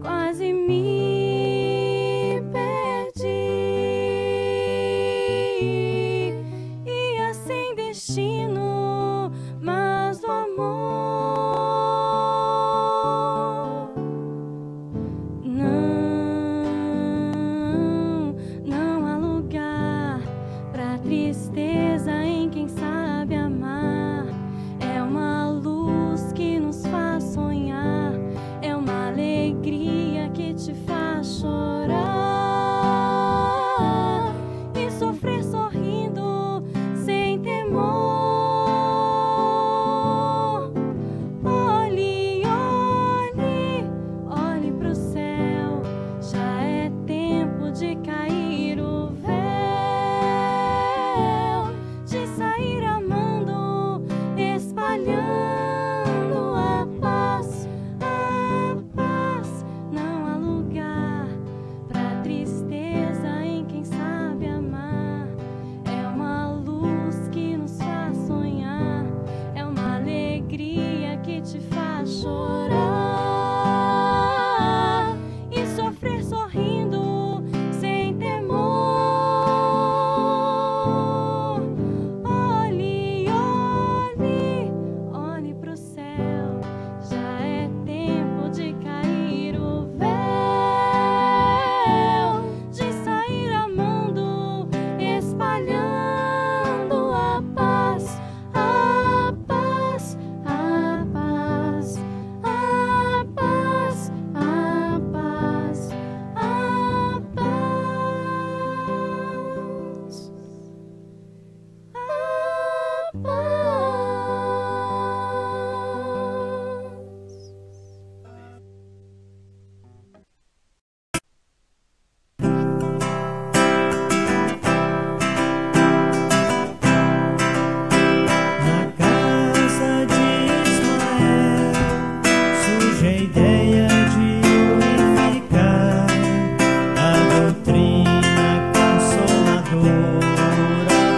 quase me perdi. Ia sem destino, mas do amor não há lugar pra tristeza em quem sabe amar. É uma luz que nos faz sonhar, é uma alegria que te faz chorar e sofrer sorrindo sem temor. Olhe, olhe, olhe pro céu, já é tempo de cair o véu, de sair amando, espalhando a paz, a paz. Não há lugar pra tristeza em quem sabe amar. É uma luz que nos faz sonhar, é uma alegria que te faz chorar e sofrer sorrindo sem temor. Olhe, olhe, olhe pro céu, já é tempo de cair o véu, de sair amando, espalhando a paz, a paz, a paz, a paz, a paz, a paz, a paz. Na casa de Ismael surge a ideia de unificar a doutrina consoladora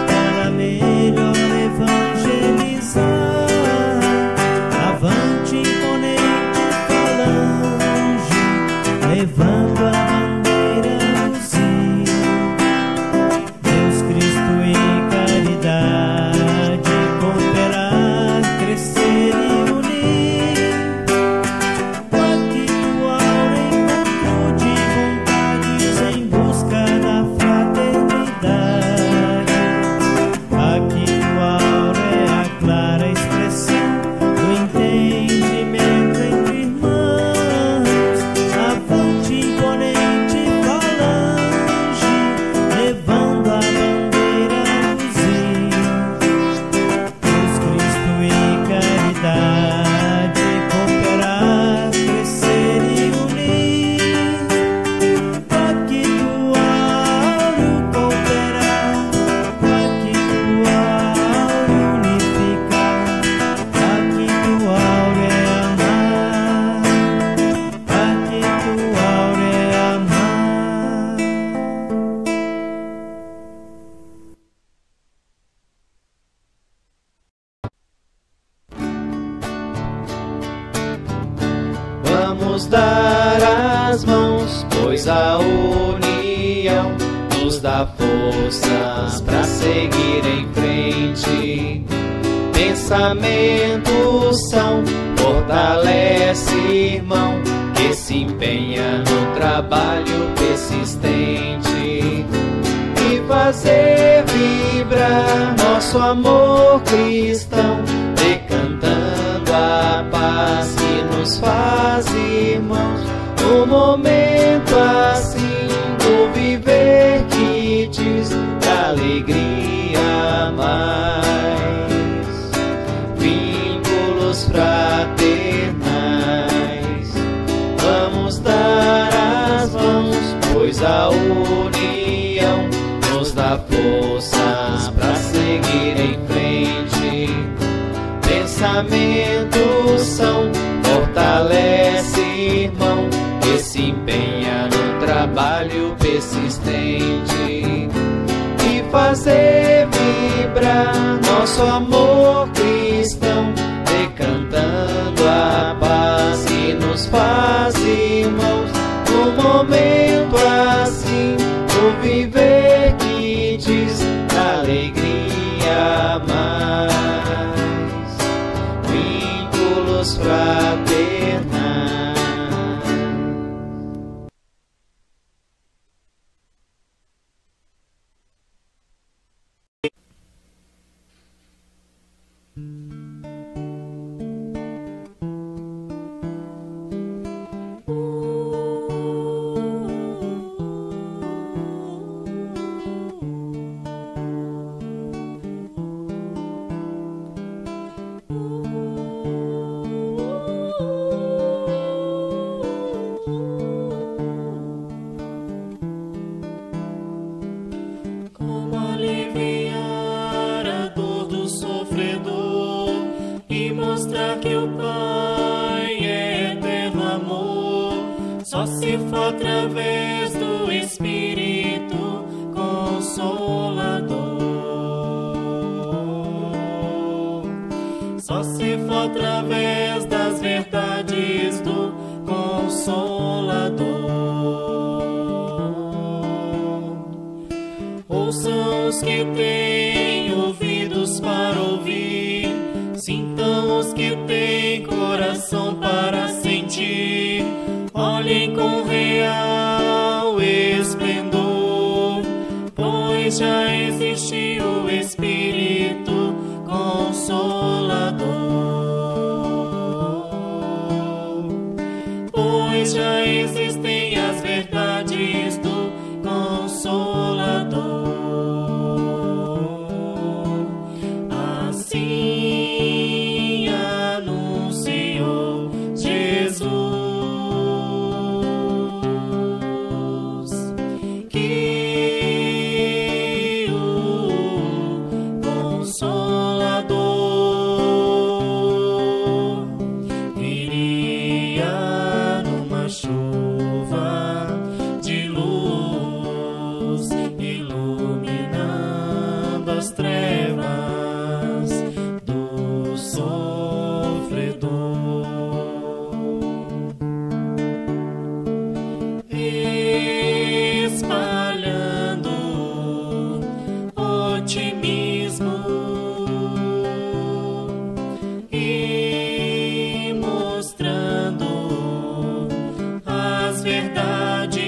para melhor evangelizar. Avante, imponente falange, levando a bandeira do zelo. Deus, Cristo e caridade, cooperar, crescer e unir. Pactuar encontro de vontades em busca da fraternidade. Pactuar é a clara expressão do entendimento entre irmãos. Avante, imponente falange, levando a bandeira do zelo. Deus, Cristo e caridade, cooperar, crescer e unir. Pactuar, cooperar, pactuar, unificar. Pactuar é amar, pactuar é amar. Vamos dar as mãos, pois a união nos dá forças para seguir em frente. Pensamentos são, fortalece irmão, que se empenha no trabalho persistente e fazer vibrar nosso amor cristão, decantando a paz que nos faz irmãos. No momento assim do viver que diz da alegria mais, vínculos fraternais. Vamos dar as mãos, pois a união nos dá forças para seguir em frente. Pensamentos são, fortalece irmão, que se empenha no trabalho persistente e fazer vibrar nosso amor cristão, decantando a paz que nos Só se for através do Espírito Consolador. Só se for através das verdades do Consolador. Ouçam os que têm ouvidos para ouvir, sintam os que têm coração para sentir. Olhem com real esplendor, pois já existe o Espírito Consolador. Pois já existem as verdades do Consolador. Assim anunciou Jesus, que o Consolador viria numa chuva de luz, iluminando as trevas do sofredor, espalhando otimismo e mostrando as verdades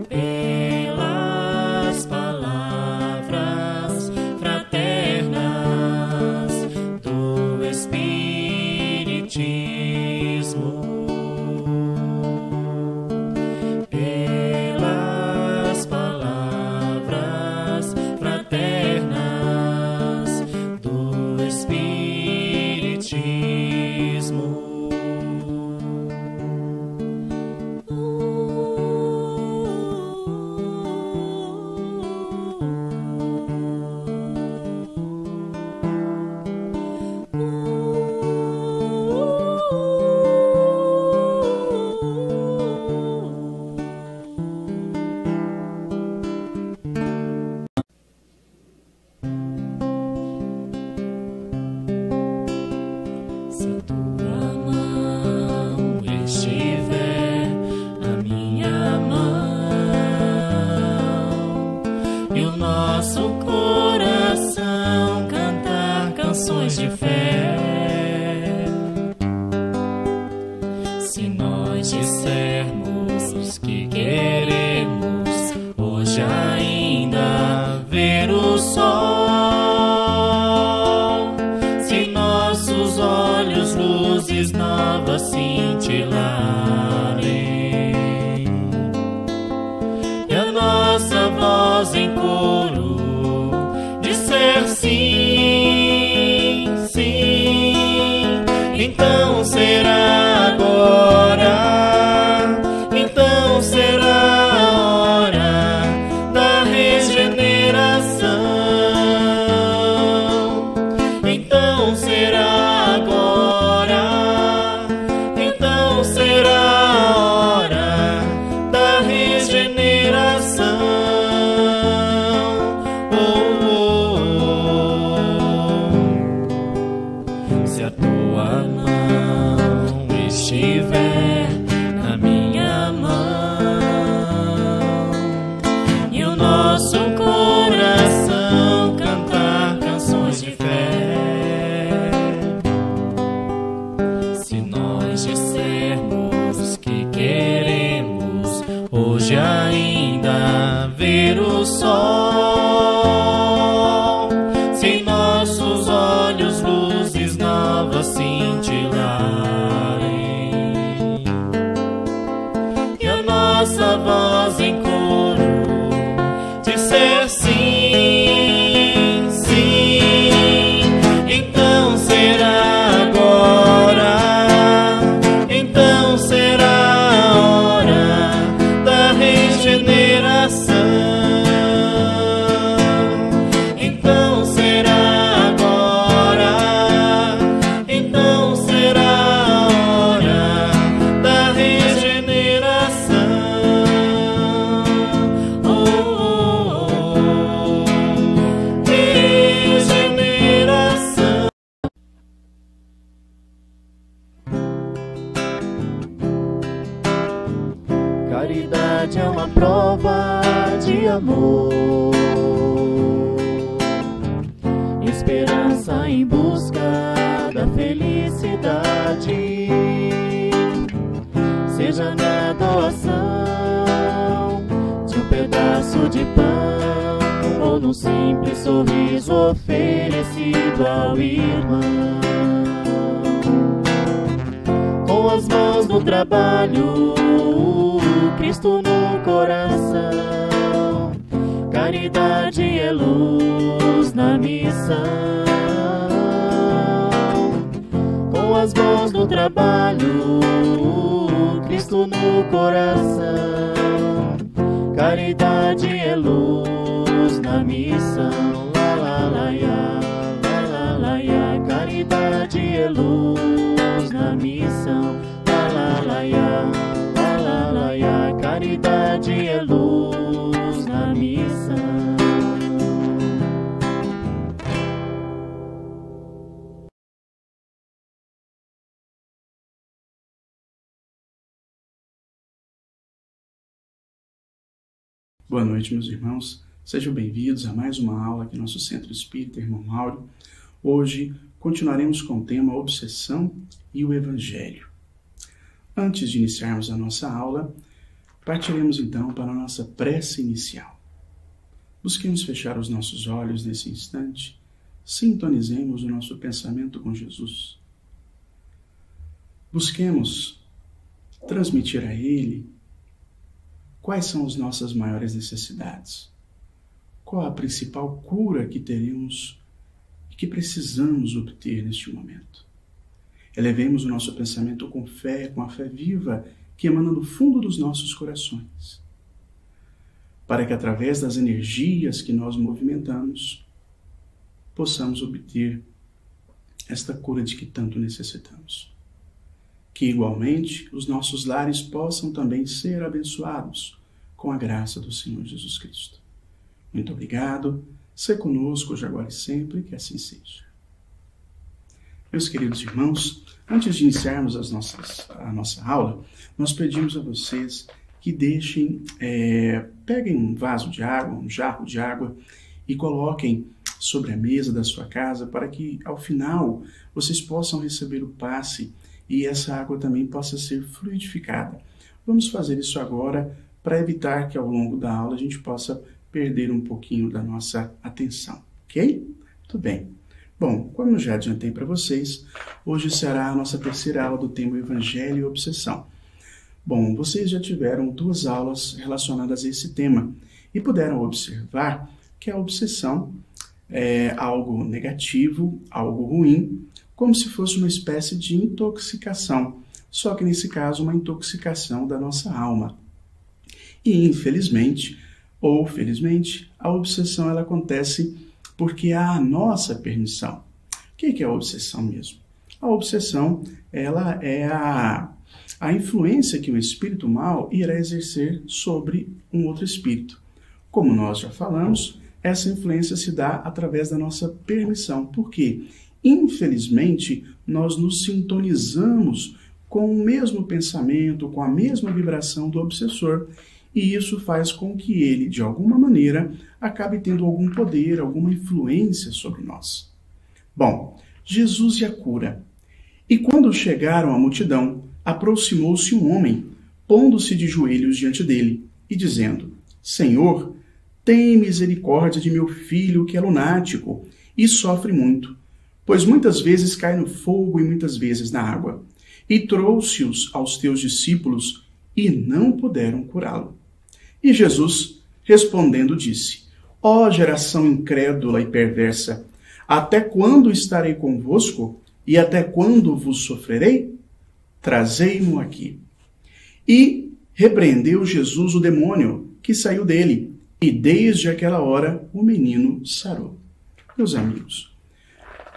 pelas palavras fraternas do Espiritismo. Pelas palavras fraternas do Espiritismo. Se a tua mão estiver na minha mão e o nosso coração cantar canções de fé, se nós dissermos que queremos hoje ainda ver o sol, se nossos olhos luzes novas cintilarem e a nossa voz em coro disser sim, sim, então será agora, então será a hora da regeneração, então será agora, então será a hora da regeneração. Se a tua mão Caridade é uma prova de amor, esperança em busca da felicidade, seja na doação de um pedaço de pão ou num simples sorriso oferecido ao irmão. Com as mãos no trabalho, Cristo no coração, caridade é luz na missão. Com as mãos no trabalho, Cristo no coração, caridade é luz na missão. La la la ya, la la la ya, caridade é luz na missão. La la la ya, la la la ya, caridade é luz na missão. Boa noite, meus irmãos. Sejam bem-vindos a mais uma aula aqui no nosso Centro Espírita Irmão Mauro. Hoje continuaremos com o tema Obsessão e o Evangelho. Antes de iniciarmos a nossa aula, partiremos então para a nossa prece inicial. Busquemos fechar os nossos olhos nesse instante, sintonizemos o nosso pensamento com Jesus. Busquemos transmitir a Ele quais são as nossas maiores necessidades, qual a principal cura que teremos e que precisamos obter neste momento. Elevemos o nosso pensamento com fé, com a fé viva que emana do fundo dos nossos corações, para que através das energias que nós movimentamos, possamos obter esta cura de que tanto necessitamos. Que igualmente os nossos lares possam também ser abençoados com a graça do Senhor Jesus Cristo. Muito obrigado, se conosco hoje, agora e sempre, que assim seja. Meus queridos irmãos, antes de iniciarmos a nossa aula, nós pedimos a vocês que peguem um vaso de água, um jarro de água e coloquem sobre a mesa da sua casa para que, ao final, vocês possam receber o passe e essa água também possa ser fluidificada. Vamos fazer isso agora para evitar que, ao longo da aula, a gente possa perder um pouquinho da nossa atenção, ok? Tudo bem. Bom, como eu já adiantei para vocês, hoje será a nossa terceira aula do tema Evangelho e Obsessão. Bom, vocês já tiveram 2 aulas relacionadas a esse tema e puderam observar que a obsessão é algo negativo, algo ruim, como se fosse uma espécie de intoxicação, só que nesse caso uma intoxicação da nossa alma. E infelizmente, ou felizmente, a obsessão ela acontece porque há a nossa permissão. O que é a obsessão mesmo? A obsessão ela é a influência que um espírito mau irá exercer sobre um outro espírito. Como nós já falamos, essa influência se dá através da nossa permissão. Por quê? Infelizmente, nós nos sintonizamos com o mesmo pensamento, com a mesma vibração do obsessor, e isso faz com que ele, de alguma maneira, acabe tendo algum poder, alguma influência sobre nós. Bom, Jesus e a cura. E quando chegaram à multidão, aproximou-se um homem, pondo-se de joelhos diante dele, e dizendo: Senhor, tem misericórdia de meu filho que é lunático e sofre muito, pois muitas vezes cai no fogo e muitas vezes na água. E trouxe-os aos teus discípulos e não puderam curá-lo. E Jesus, respondendo, disse: Ó geração incrédula e perversa, até quando estarei convosco e até quando vos sofrerei? Trazei-mo aqui. E repreendeu Jesus o demônio que saiu dele, e desde aquela hora o menino sarou. Meus amigos,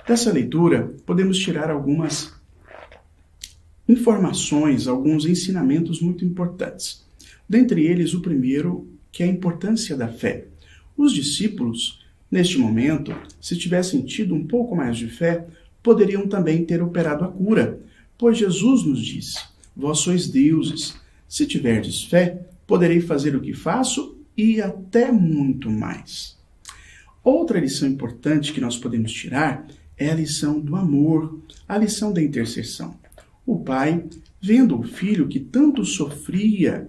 dessa leitura podemos tirar algumas informações, alguns ensinamentos muito importantes. Dentre eles, o primeiro, que é a importância da fé. Os discípulos, neste momento, se tivessem tido um pouco mais de fé, poderiam também ter operado a cura, pois Jesus nos disse: Vós sois deuses, se tiverdes fé, poderei fazer o que faço e até muito mais. Outra lição importante que nós podemos tirar é a lição do amor, a lição da intercessão. O pai, vendo o filho que tanto sofria,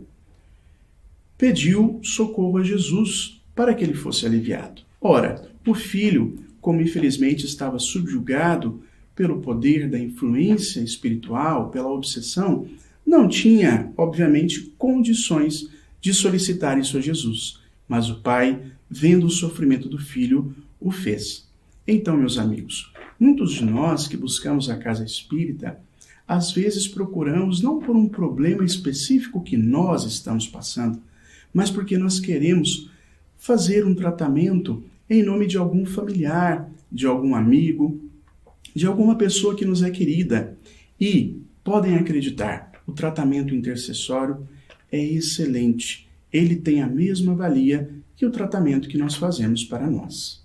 pediu socorro a Jesus para que ele fosse aliviado. Ora, o filho, como infelizmente estava subjugado pelo poder da influência espiritual, pela obsessão, não tinha, obviamente, condições de solicitar isso a Jesus. Mas o pai, vendo o sofrimento do filho, o fez. Então, meus amigos, muitos de nós que buscamos a casa espírita, às vezes procuramos não por um problema específico que nós estamos passando, mas porque nós queremos fazer um tratamento em nome de algum familiar, de algum amigo, de alguma pessoa que nos é querida. E podem acreditar, o tratamento intercessório é excelente. Ele tem a mesma valia que o tratamento que nós fazemos para nós.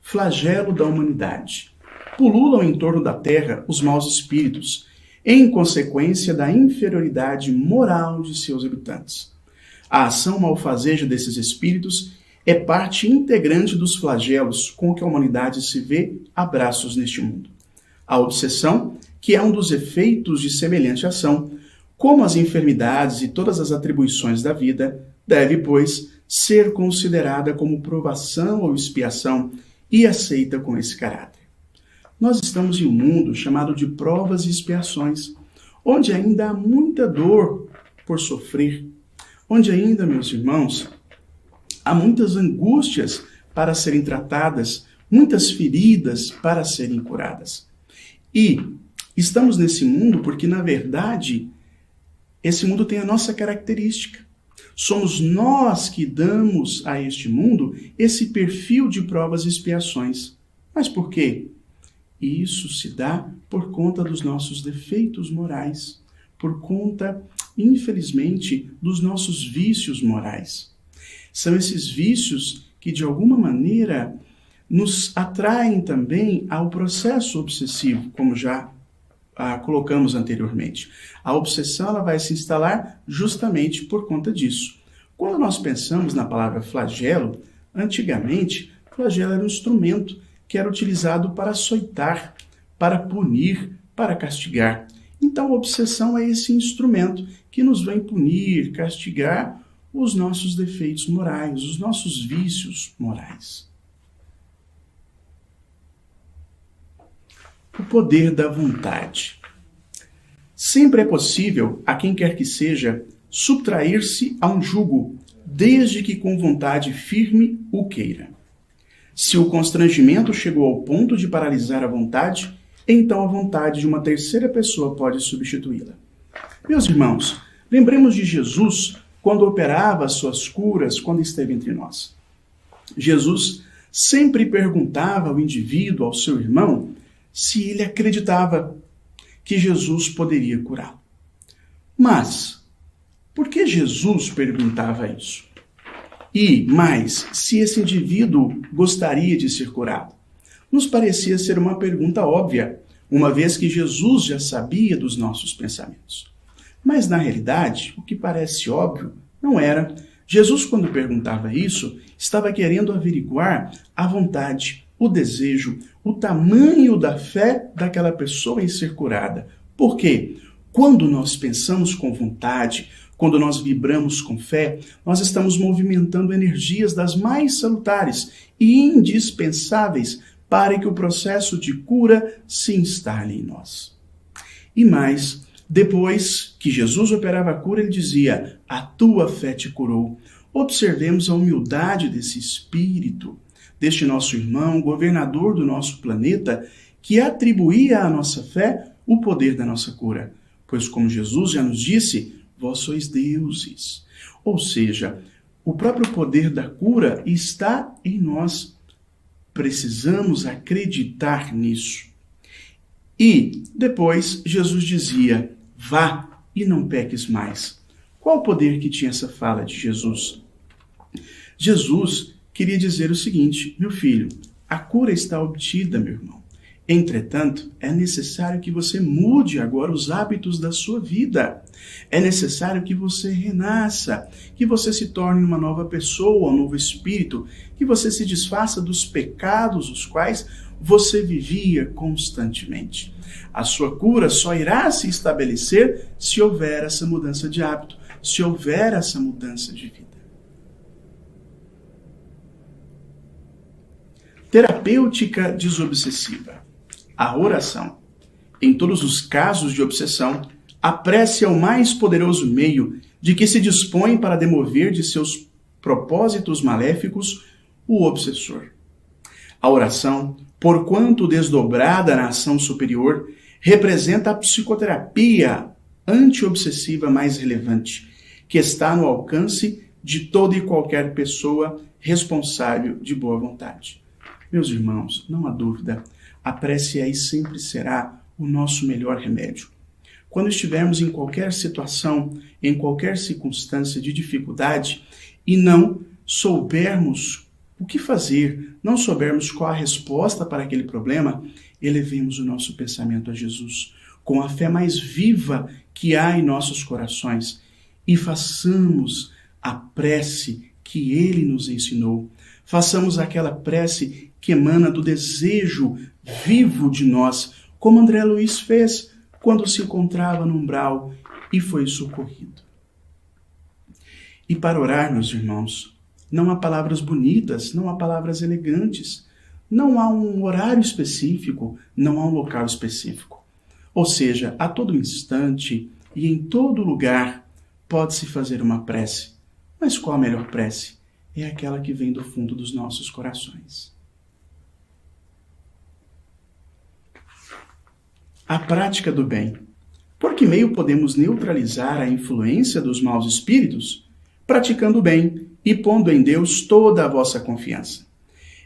Flagelo da humanidade. Pululam em torno da terra os maus espíritos, em consequência da inferioridade moral de seus habitantes. A ação malfazeja desses espíritos é parte integrante dos flagelos com que a humanidade se vê a braços neste mundo. A obsessão, que é um dos efeitos de semelhante ação, como as enfermidades e todas as atribuições da vida, deve, pois, ser considerada como provação ou expiação e aceita com esse caráter. Nós estamos em um mundo chamado de provas e expiações, onde ainda há muita dor por sofrer, onde ainda, meus irmãos, há muitas angústias para serem tratadas, muitas feridas para serem curadas. E estamos nesse mundo porque, na verdade, esse mundo tem a nossa característica. Somos nós que damos a este mundo esse perfil de provas e expiações. Mas por quê? Isso se dá por conta dos nossos defeitos morais, por conta, infelizmente, dos nossos vícios morais. São esses vícios que, de alguma maneira, nos atraem também ao processo obsessivo, como já colocamos anteriormente. A obsessão ela vai se instalar justamente por conta disso. Quando nós pensamos na palavra flagelo, antigamente, flagelo era um instrumento que era utilizado para açoitar, para punir, para castigar. Então, a obsessão é esse instrumento que nos vem punir, castigar os nossos defeitos morais, os nossos vícios morais. O poder da vontade. Sempre é possível, a quem quer que seja, subtrair-se a um jugo, desde que com vontade firme o queira. Se o constrangimento chegou ao ponto de paralisar a vontade, então a vontade de uma terceira pessoa pode substituí-la. Meus irmãos, lembremos de Jesus quando operava as suas curas, quando esteve entre nós. Jesus sempre perguntava ao indivíduo, ao seu irmão, se ele acreditava que Jesus poderia curá-lo. Mas, por que Jesus perguntava isso? E, mais, se esse indivíduo gostaria de ser curado? Nos parecia ser uma pergunta óbvia, uma vez que Jesus já sabia dos nossos pensamentos. Mas, na realidade, o que parece óbvio não era. Jesus, quando perguntava isso, estava querendo averiguar a vontade, o desejo, o tamanho da fé daquela pessoa em ser curada. Por quê? Quando nós pensamos com vontade, quando nós vibramos com fé, nós estamos movimentando energias das mais salutares e indispensáveis para que o processo de cura se instale em nós. E mais, depois que Jesus operava a cura, ele dizia, a tua fé te curou. Observemos a humildade desse espírito, deste nosso irmão, governador do nosso planeta, que atribuía à nossa fé o poder da nossa cura. Pois, como Jesus já nos disse, vós sois deuses. Ou seja, o próprio poder da cura está em nós. Precisamos acreditar nisso. E depois Jesus dizia, vá e não peques mais. Qual o poder que tinha essa fala de Jesus? Jesus queria dizer o seguinte, meu filho, a cura está obtida, meu irmão. Entretanto, é necessário que você mude agora os hábitos da sua vida. É necessário que você renasça, que você se torne uma nova pessoa, um novo espírito, que você se desfaça dos pecados os quais você vivia constantemente. A sua cura só irá se estabelecer se houver essa mudança de hábito, se houver essa mudança de vida. Terapêutica desobsessiva. A oração. Em todos os casos de obsessão, a prece é o mais poderoso meio de que se dispõe para demover de seus propósitos maléficos o obsessor. A oração, porquanto desdobrada na ação superior, representa a psicoterapia anti-obsessiva mais relevante, que está no alcance de toda e qualquer pessoa responsável de boa vontade. Meus irmãos, não há dúvida, a prece é e sempre será o nosso melhor remédio. Quando estivermos em qualquer situação, em qualquer circunstância de dificuldade e não soubermos o que fazer, não soubermos qual a resposta para aquele problema, elevemos o nosso pensamento a Jesus, com a fé mais viva que há em nossos corações, e façamos a prece que Ele nos ensinou. Façamos aquela prece que emana do desejo vivo de nós, como André Luiz fez quando se encontrava no umbral e foi socorrido. E para orar, meus irmãos, não há palavras bonitas, não há palavras elegantes, não há um horário específico, não há um local específico. Ou seja, a todo instante e em todo lugar pode-se fazer uma prece. Mas qual a melhor prece? É aquela que vem do fundo dos nossos corações. A prática do bem. Por que meio podemos neutralizar a influência dos maus espíritos? Praticando o bem e pondo em Deus toda a vossa confiança.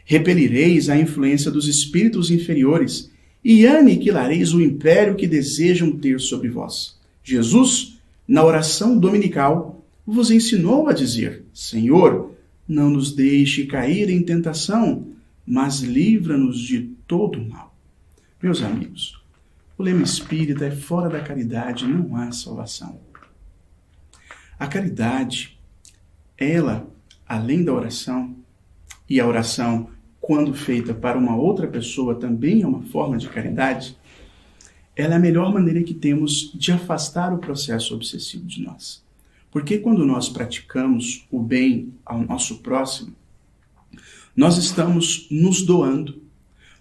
Repelireis a influência dos espíritos inferiores e aniquilareis o império que desejam ter sobre vós. Jesus, na oração dominical, vos ensinou a dizer: Senhor, não nos deixe cair em tentação, mas livra-nos de todo o mal. Meus amigos, o lema espírita é: fora da caridade não há salvação. A caridade, ela, além da oração, e a oração, quando feita para uma outra pessoa, também é uma forma de caridade, ela é a melhor maneira que temos de afastar o processo obsessivo de nós. Porque quando nós praticamos o bem ao nosso próximo, nós estamos nos doando,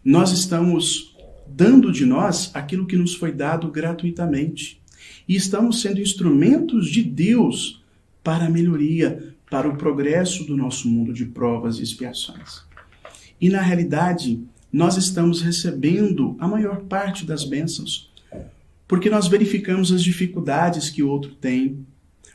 nós estamos dando de nós aquilo que nos foi dado gratuitamente. E estamos sendo instrumentos de Deus para a melhoria, para o progresso do nosso mundo de provas e expiações. E na realidade, nós estamos recebendo a maior parte das bênçãos, porque nós verificamos as dificuldades que o outro tem,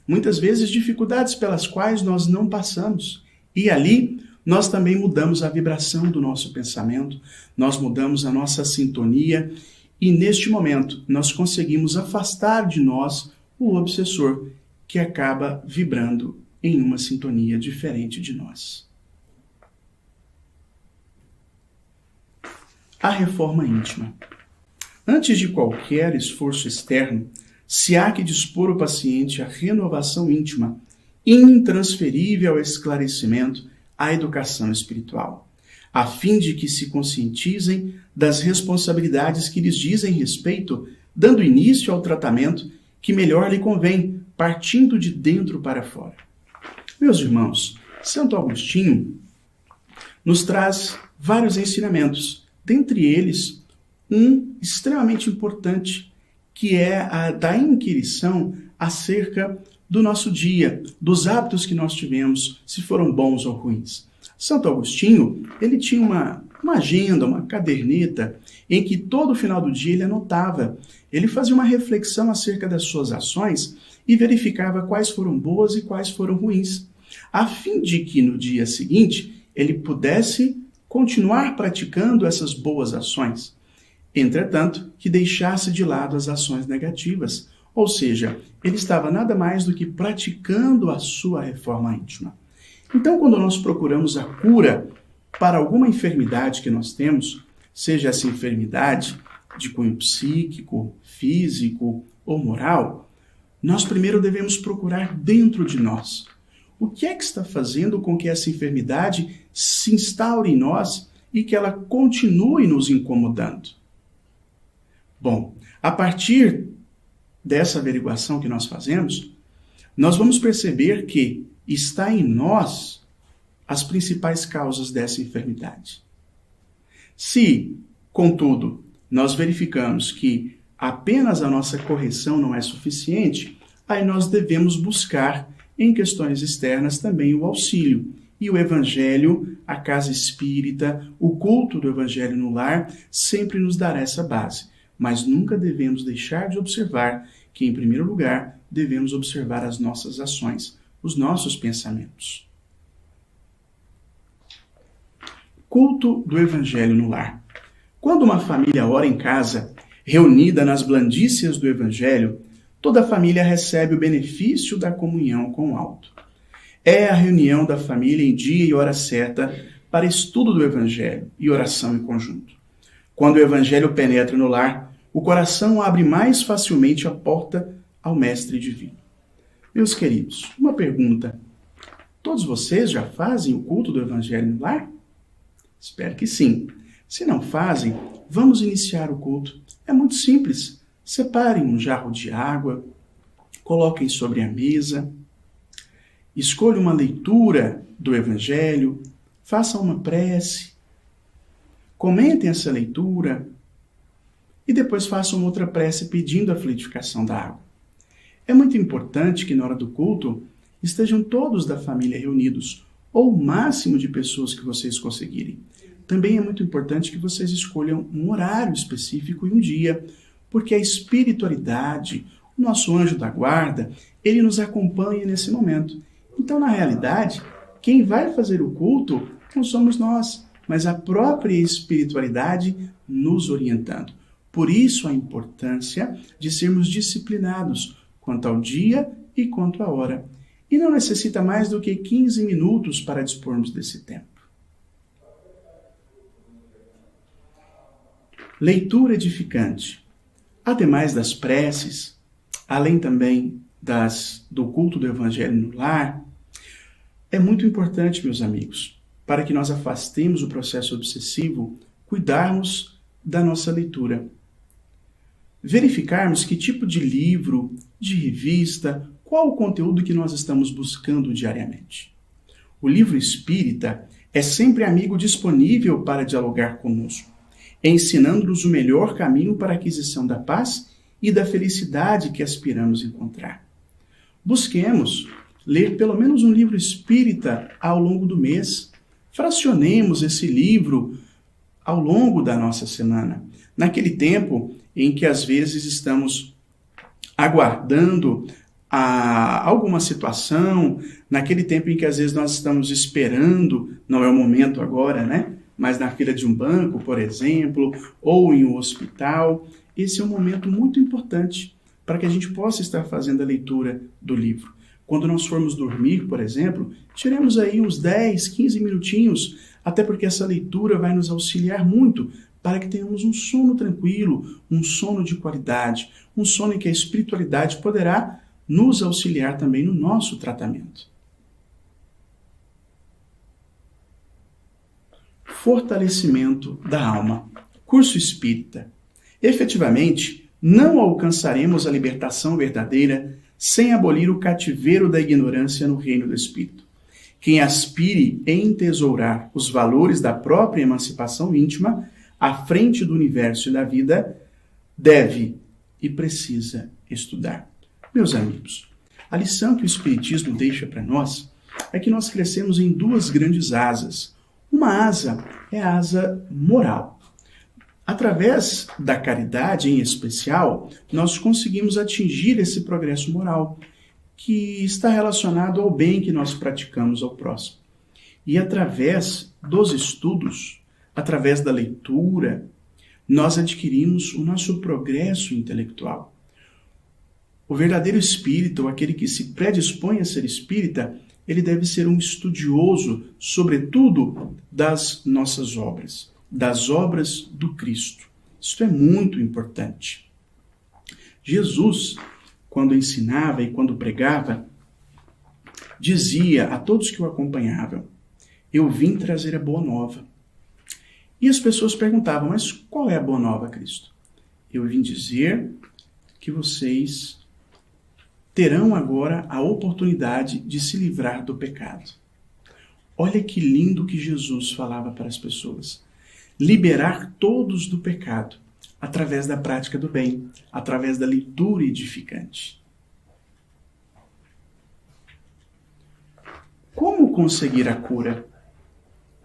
muitas vezes dificuldades pelas quais nós não passamos. E ali nós também mudamos a vibração do nosso pensamento, nós mudamos a nossa sintonia e neste momento nós conseguimos afastar de nós o obsessor que acaba vibrando em uma sintonia diferente de nós. A reforma íntima. Antes de qualquer esforço externo, se há que dispor o paciente à renovação íntima, intransferível ao esclarecimento, à educação espiritual, a fim de que se conscientizem das responsabilidades que lhes dizem respeito, dando início ao tratamento que melhor lhe convém, partindo de dentro para fora. Meus irmãos, Santo Agostinho nos traz vários ensinamentos, dentre eles um extremamente importante, que é a da inquirição acerca do nosso dia, dos hábitos que nós tivemos, se foram bons ou ruins. Santo Agostinho, ele tinha uma agenda, uma caderneta, em que todo final do dia ele anotava. Ele fazia uma reflexão acerca das suas ações e verificava quais foram boas e quais foram ruins, a fim de que no dia seguinte ele pudesse continuar praticando essas boas ações. Entretanto, que deixasse de lado as ações negativas, ou seja, ele estava nada mais do que praticando a sua reforma íntima. Então, quando nós procuramos a cura para alguma enfermidade que nós temos, seja essa enfermidade de cunho psíquico, físico ou moral, nós primeiro devemos procurar dentro de nós. O que é que está fazendo com que essa enfermidade se instaure em nós e que ela continue nos incomodando? Bom, a partir dessa averiguação que nós fazemos, nós vamos perceber que está em nós as principais causas dessa enfermidade. Se, contudo, nós verificamos que apenas a nossa correção não é suficiente, aí nós devemos buscar em questões externas também o auxílio. E o Evangelho, a casa espírita, o culto do Evangelho no lar, sempre nos dará essa base. Mas nunca devemos deixar de observar que, em primeiro lugar, devemos observar as nossas ações, os nossos pensamentos. Culto do Evangelho no lar. Quando uma família ora em casa, reunida nas blandícias do Evangelho, toda a família recebe o benefício da comunhão com o alto. É a reunião da família em dia e hora certa para estudo do Evangelho e oração em conjunto. Quando o Evangelho penetra no lar, o coração abre mais facilmente a porta ao Mestre Divino. Meus queridos, uma pergunta. Todos vocês já fazem o culto do Evangelho no lar? Espero que sim. Se não fazem, vamos iniciar o culto. É muito simples. Separem um jarro de água, coloquem sobre a mesa, escolham uma leitura do Evangelho, façam uma prece, comentem essa leitura e depois façam outra prece pedindo a fluidificação da água. É muito importante que na hora do culto estejam todos da família reunidos, ou o máximo de pessoas que vocês conseguirem. Também é muito importante que vocês escolham um horário específico e um dia, porque a espiritualidade, o nosso anjo da guarda, ele nos acompanha nesse momento. Então, na realidade, quem vai fazer o culto não somos nós, mas a própria espiritualidade nos orientando. Por isso a importância de sermos disciplinados quanto ao dia e quanto à hora. E não necessita mais do que 15 minutos para dispormos desse tempo. Leitura edificante. Ademais das preces, além também do culto do Evangelho no lar, é muito importante, meus amigos, para que nós afastemos o processo obsessivo, cuidarmos da nossa leitura. Verificarmos que tipo de livro, de revista, qual o conteúdo que nós estamos buscando diariamente. O livro espírita é sempre amigo disponível para dialogar conosco, ensinando-nos o melhor caminho para a aquisição da paz e da felicidade que aspiramos encontrar. Busquemos ler pelo menos um livro espírita ao longo do mês. Fracionemos esse livro ao longo da nossa semana. Naquele tempo em que às vezes estamos aguardando alguma situação, naquele tempo em que às vezes nós estamos esperando, não é o momento agora, né? Mas na fila de um banco, por exemplo, ou em um hospital, esse é um momento muito importante para que a gente possa estar fazendo a leitura do livro. Quando nós formos dormir, por exemplo, tiremos aí uns 10, 15 minutinhos, até porque essa leitura vai nos auxiliar muito para que tenhamos um sono tranquilo, um sono de qualidade, um sono em que a espiritualidade poderá nos auxiliar também no nosso tratamento. Fortalecimento da alma. Curso espírita. Efetivamente, não alcançaremos a libertação verdadeira sem abolir o cativeiro da ignorância no reino do espírito. Quem aspire em entesourar os valores da própria emancipação íntima à frente do universo e da vida, deve e precisa estudar. Meus amigos, a lição que o Espiritismo deixa para nós é que nós crescemos em duas grandes asas. Uma asa é a asa moral. Através da caridade, em especial, nós conseguimos atingir esse progresso moral, que está relacionado ao bem que nós praticamos ao próximo. E através dos estudos, através da leitura, nós adquirimos o nosso progresso intelectual. O verdadeiro espírita, ou aquele que se predispõe a ser espírita, ele deve ser um estudioso, sobretudo, das nossas obras. das obras do Cristo. Isso é muito importante. Jesus, quando ensinava e quando pregava, dizia a todos que o acompanhavam: eu vim trazer a boa nova. E as pessoas perguntavam: mas qual é a boa nova, Cristo? Eu vim dizer que vocês terão agora a oportunidade de se livrar do pecado. Olha que lindo que Jesus falava para as pessoas. Liberar todos do pecado, através da prática do bem, através da leitura edificante. Como conseguir a cura?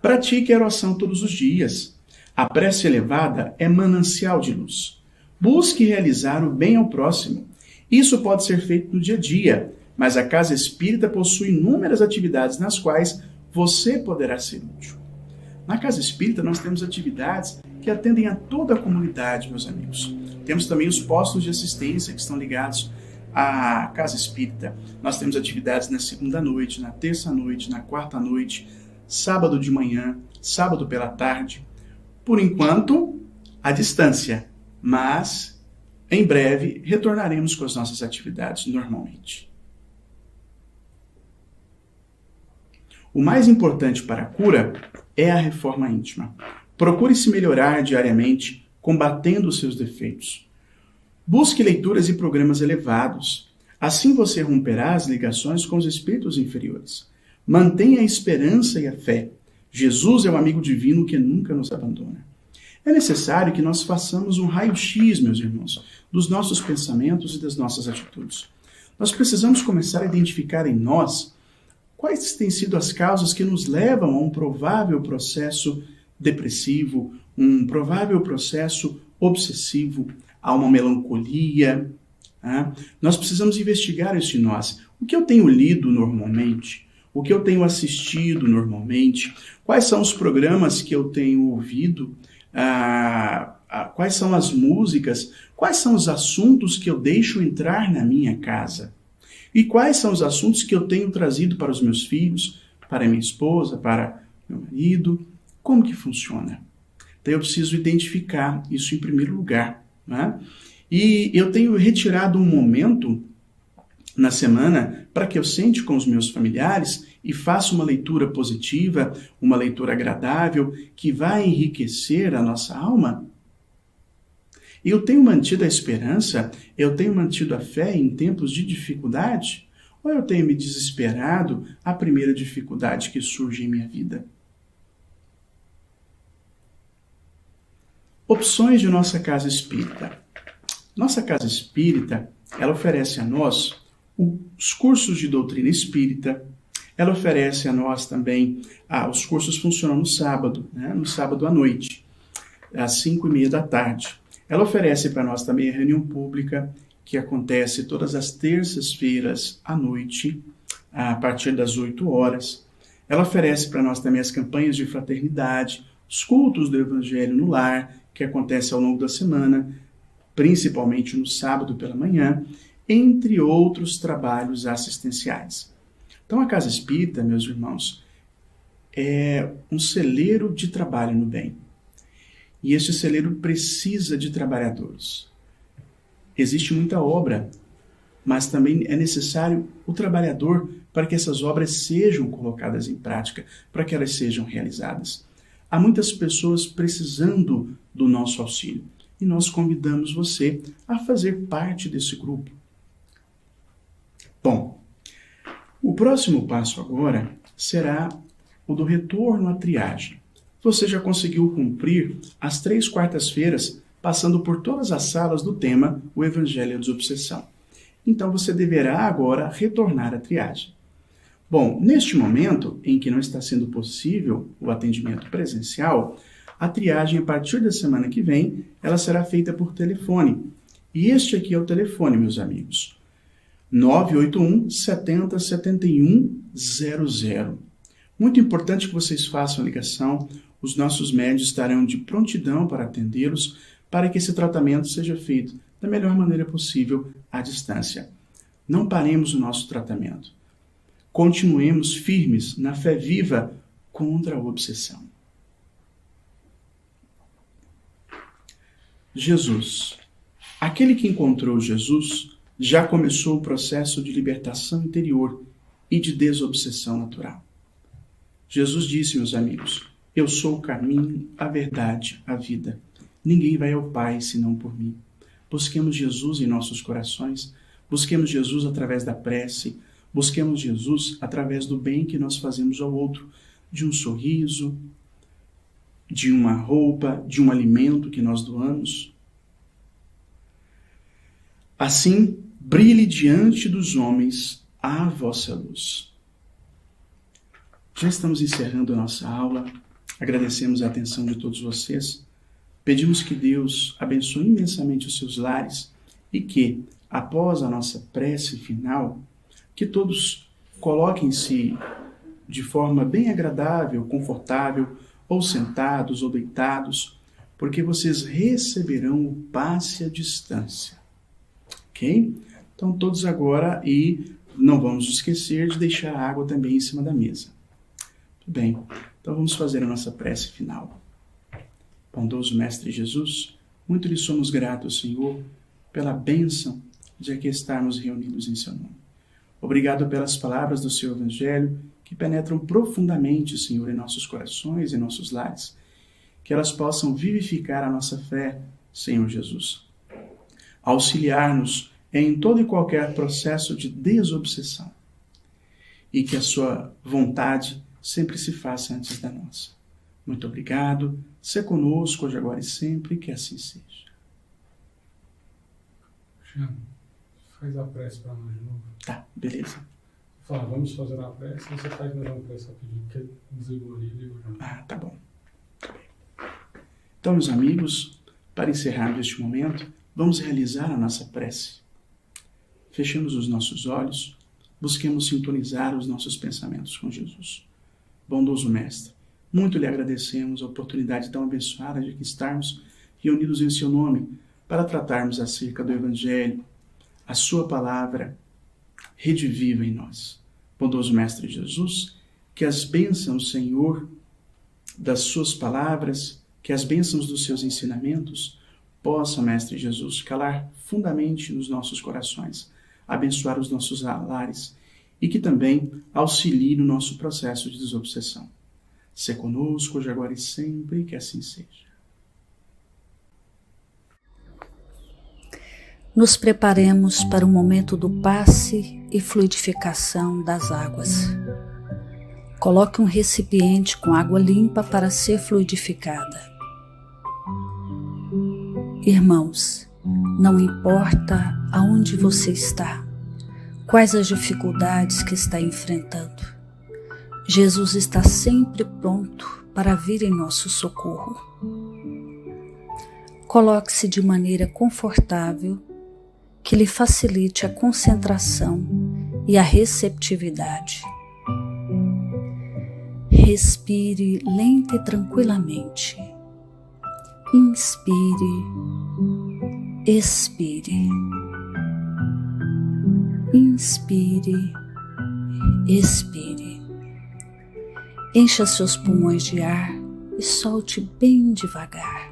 Pratique a oração todos os dias. A prece elevada é manancial de luz. Busque realizar o bem ao próximo. Isso pode ser feito no dia a dia, mas a Casa Espírita possui inúmeras atividades nas quais você poderá ser útil. Na Casa Espírita nós temos atividades que atendem a toda a comunidade, meus amigos. Temos também os postos de assistência que estão ligados à Casa Espírita. Nós temos atividades na segunda-noite, na terça-noite, na quarta-noite, sábado de manhã, sábado pela tarde. Por enquanto, à distância, mas em breve retornaremos com as nossas atividades normalmente. O mais importante para a cura é a reforma íntima. Procure se melhorar diariamente, combatendo os seus defeitos. Busque leituras e programas elevados. Assim você romperá as ligações com os espíritos inferiores. Mantenha a esperança e a fé. Jesus é o amigo divino que nunca nos abandona. É necessário que nós façamos um raio-x, meus irmãos, dos nossos pensamentos e das nossas atitudes. Nós precisamos começar a identificar em nós quais têm sido as causas que nos levam a um provável processo depressivo, um provável processo obsessivo, a uma melancolia. Nós precisamos investigar isso em nós. O que eu tenho lido normalmente? O que eu tenho assistido normalmente? Quais são os programas que eu tenho ouvido? Quais são as músicas? Quais são os assuntos que eu deixo entrar na minha casa? E quais são os assuntos que eu tenho trazido para os meus filhos, para minha esposa, para meu marido? Como que funciona? Então eu preciso identificar isso em primeiro lugar, né? E eu tenho retirado um momento na semana para que eu sente com os meus familiares e faça uma leitura positiva, uma leitura agradável, que vai enriquecer a nossa alma. Eu tenho mantido a esperança, eu tenho mantido a fé em tempos de dificuldade? Ou eu tenho me desesperado à primeira dificuldade que surge em minha vida? Opções de nossa Casa Espírita. Nossa Casa Espírita, ela oferece a nós os cursos de doutrina espírita, ela oferece a nós também, os cursos funcionam no sábado, né? No sábado à noite, às 5:30 da tarde. Ela oferece para nós também a reunião pública, que acontece todas as terças-feiras à noite, a partir das 8 horas. Ela oferece para nós também as campanhas de fraternidade, os cultos do Evangelho no lar, que acontece ao longo da semana, principalmente no sábado pela manhã, entre outros trabalhos assistenciais. Então a Casa Espírita, meus irmãos, é um celeiro de trabalho no bem. E este celeiro precisa de trabalhadores. Existe muita obra, mas também é necessário o trabalhador para que essas obras sejam colocadas em prática, para que elas sejam realizadas. Há muitas pessoas precisando do nosso auxílio e nós convidamos você a fazer parte desse grupo. Bom, o próximo passo agora será o do retorno à triagem. Você já conseguiu cumprir as 3 quartas-feiras, passando por todas as salas do tema O Evangelho e a Desobsessão. Então você deverá agora retornar à triagem. Bom, neste momento em que não está sendo possível o atendimento presencial, a triagem, a partir da semana que vem, ela será feita por telefone. E este aqui é o telefone, meus amigos. 981 70 71 00. Muito importante que vocês façam a ligação. Os nossos médicos estarão de prontidão para atendê-los, para que esse tratamento seja feito da melhor maneira possível à distância. Não paremos o nosso tratamento. Continuemos firmes na fé viva contra a obsessão. Jesus. Aquele que encontrou Jesus já começou o processo de libertação interior e de desobsessão natural. Jesus disse, meus amigos, eu sou o caminho, a verdade, a vida. Ninguém vai ao Pai senão por mim. Busquemos Jesus em nossos corações, busquemos Jesus através da prece, busquemos Jesus através do bem que nós fazemos ao outro, de um sorriso, de uma roupa, de um alimento que nós doamos. Assim, brilhe diante dos homens a vossa luz. Já estamos encerrando a nossa aula. Agradecemos a atenção de todos vocês. Pedimos que Deus abençoe imensamente os seus lares e que, após a nossa prece final, que todos coloquem-se de forma bem agradável, confortável, ou sentados ou deitados, porque vocês receberão o passe à distância. Ok? Então todos agora, e não vamos esquecer de deixar a água também em cima da mesa. Tudo bem, então vamos fazer a nossa prece final. Bondoso Mestre Jesus, muito lhe somos gratos, Senhor, pela bênção de aqui estarmos reunidos em seu nome. Obrigado pelas palavras do seu Evangelho, que penetram profundamente, Senhor, em nossos corações e nossos lares, que elas possam vivificar a nossa fé, Senhor Jesus. Auxiliar-nos em todo e qualquer processo de desobsessão, e que a sua vontade sempre se faça antes da nossa. Muito obrigado, se conosco hoje, agora e sempre, que assim seja. Jean, faz a prece para nós de novo. Tá, beleza. Fala, vamos fazer a prece, você faz mais uma prece rapidinho, porque desligou ali, ligou já. Ah, tá bom. Então, meus amigos, para encerrarmos este momento, vamos realizar a nossa prece. Fechemos os nossos olhos, busquemos sintonizar os nossos pensamentos com Jesus. Bondoso Mestre, muito lhe agradecemos a oportunidade tão abençoada de aqui estarmos reunidos em seu nome para tratarmos acerca do Evangelho, a sua palavra, rede viva em nós. Bondoso Mestre Jesus, que as bênçãos, Senhor, das suas palavras, que as bênçãos dos seus ensinamentos possam, Mestre Jesus, calar fundamente nos nossos corações, abençoar os nossos lares e que também auxilie no nosso processo de desobsessão. Se conosco, hoje, agora e sempre, que assim seja. Nos preparemos para o momento do passe e fluidificação das águas. Coloque um recipiente com água limpa para ser fluidificada. Irmãos, não importa aonde você está, quais as dificuldades que está enfrentando, Jesus está sempre pronto para vir em nosso socorro. Coloque-se de maneira confortável, que lhe facilite a concentração e a receptividade. Respire lenta e tranquilamente. Inspire, expire. Inspire, expire. Encha seus pulmões de ar e solte bem devagar.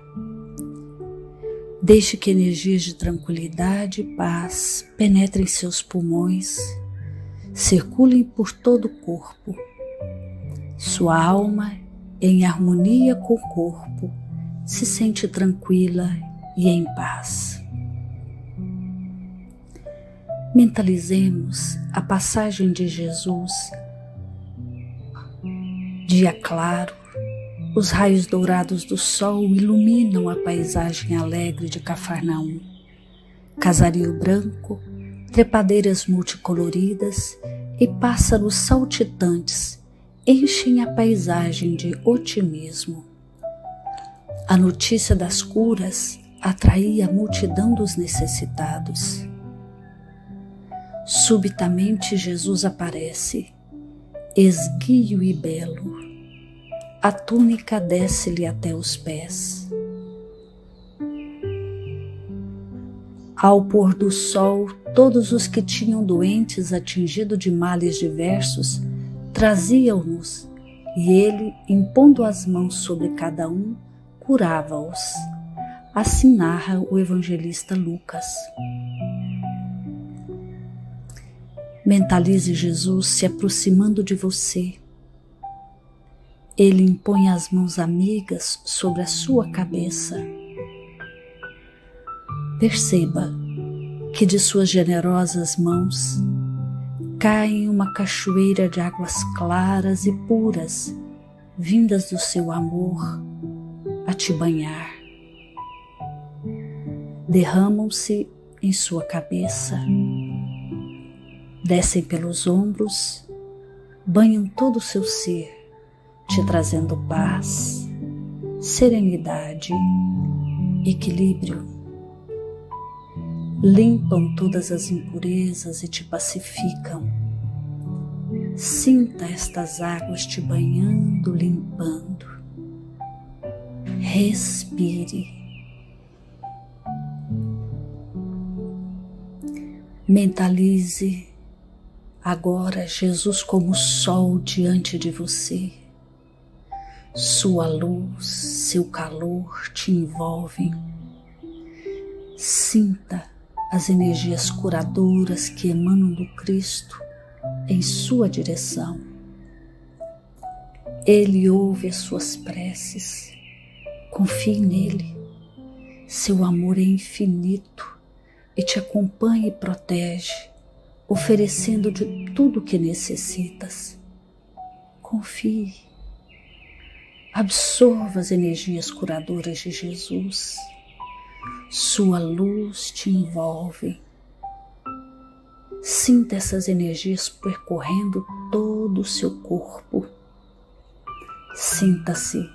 Deixe que energias de tranquilidade e paz penetrem seus pulmões, circulem por todo o corpo. Sua alma, em harmonia com o corpo, se sente tranquila e em paz. Mentalizemos a passagem de Jesus. Dia claro, os raios dourados do sol iluminam a paisagem alegre de Cafarnaum. Casario branco, trepadeiras multicoloridas e pássaros saltitantes enchem a paisagem de otimismo. A notícia das curas atraía a multidão dos necessitados. Subitamente Jesus aparece, esguio e belo. A túnica desce-lhe até os pés. Ao pôr do sol, todos os que tinham doentes atingidos de males diversos traziam-nos, e ele, impondo as mãos sobre cada um, curava-os. Assim narra o evangelista Lucas. Mentalize Jesus se aproximando de você. Ele impõe as mãos amigas sobre a sua cabeça. Perceba que de suas generosas mãos cai uma cachoeira de águas claras e puras, vindas do seu amor a te banhar. Derramam-se em sua cabeça, descem pelos ombros, banham todo o seu ser, te trazendo paz, serenidade, equilíbrio. Limpam todas as impurezas e te pacificam. Sinta estas águas te banhando, limpando. Respire. Mentalize agora Jesus como sol diante de você. Sua luz, seu calor te envolvem. Sinta as energias curadoras que emanam do Cristo em sua direção. Ele ouve as suas preces. Confie nele. Seu amor é infinito e te acompanha e protege, oferecendo de tudo o que necessitas. Confie. Absorva as energias curadoras de Jesus. Sua luz te envolve. Sinta essas energias percorrendo todo o seu corpo. Sinta-se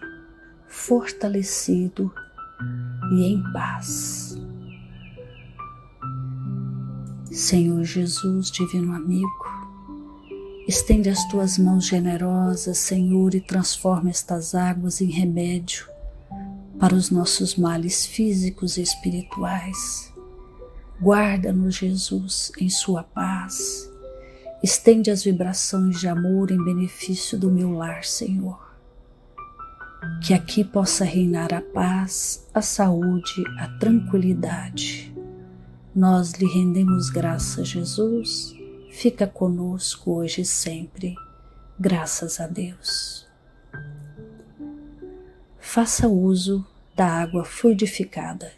fortalecido e em paz. Senhor Jesus, divino amigo, estende as tuas mãos generosas, Senhor, e transforma estas águas em remédio para os nossos males físicos e espirituais. Guarda-nos, Jesus, em sua paz. Estende as vibrações de amor em benefício do meu lar, Senhor. Que aqui possa reinar a paz, a saúde, a tranquilidade. Nós lhe rendemos graças, Jesus. Fica conosco hoje e sempre. Graças a Deus. Faça uso da água fluidificada